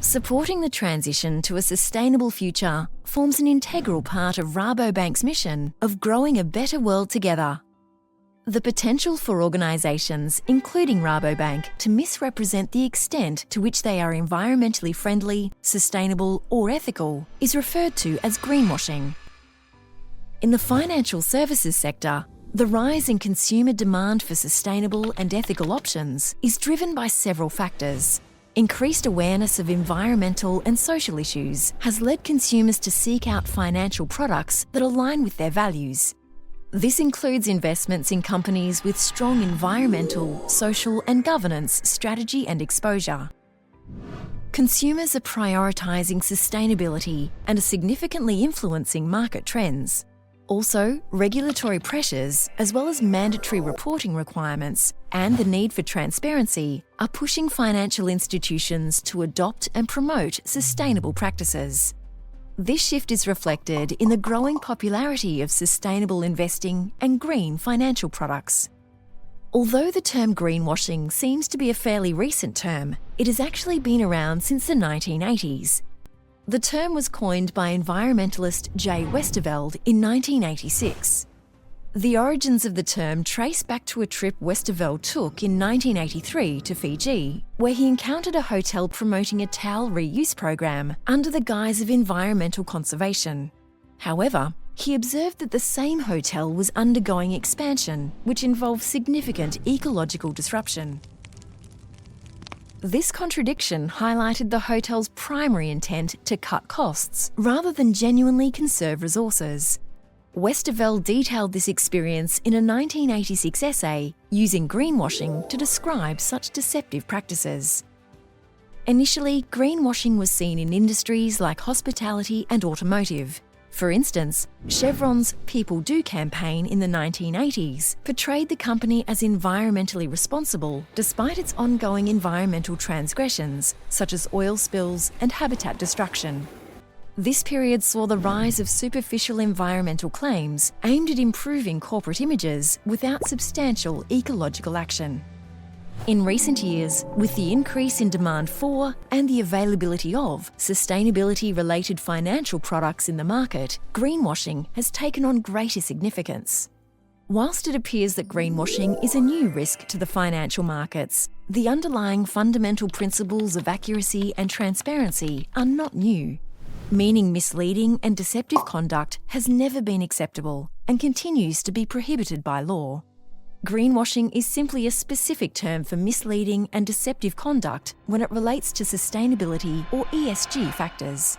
Supporting the transition to a sustainable future forms an integral part of Rabobank's mission of growing a better world together. The potential for organisations, including Rabobank, to misrepresent the extent to which they are environmentally friendly, sustainable or ethical is referred to as greenwashing. In the financial services sector, the rise in consumer demand for sustainable and ethical options is driven by several factors. Increased awareness of environmental and social issues has led consumers to seek out financial products that align with their values. This includes investments in companies with strong environmental, social and governance strategy and exposure. Consumers are prioritising sustainability and are significantly influencing market trends. Also, regulatory pressures, as well as mandatory reporting requirements and the need for transparency, are pushing financial institutions to adopt and promote sustainable practices. This shift is reflected in the growing popularity of sustainable investing and green financial products. Although the term greenwashing seems to be a fairly recent term, it has actually been around since the 1980s. The term was coined by environmentalist J. Westerveld in 1986. The origins of the term trace back to a trip Westerveld took in 1983 to Fiji, where he encountered a hotel promoting a towel reuse program under the guise of environmental conservation. However, he observed that the same hotel was undergoing expansion, which involved significant ecological disruption. This contradiction highlighted the hotel's primary intent to cut costs rather than genuinely conserve resources. Westerveld detailed this experience in a 1986 essay using greenwashing to describe such deceptive practices. Initially, greenwashing was seen in industries like hospitality and automotive. For instance, Chevron's People Do campaign in the 1980s portrayed the company as environmentally responsible despite its ongoing environmental transgressions, such as oil spills and habitat destruction. This period saw the rise of superficial environmental claims aimed at improving corporate images without substantial ecological action. In recent years, with the increase in demand for and the availability of sustainability-related financial products in the market, greenwashing has taken on greater significance. Whilst it appears that greenwashing is a new risk to the financial markets, the underlying fundamental principles of accuracy and transparency are not new, meaning misleading and deceptive conduct has never been acceptable and continues to be prohibited by law. Greenwashing is simply a specific term for misleading and deceptive conduct when it relates to sustainability or ESG factors.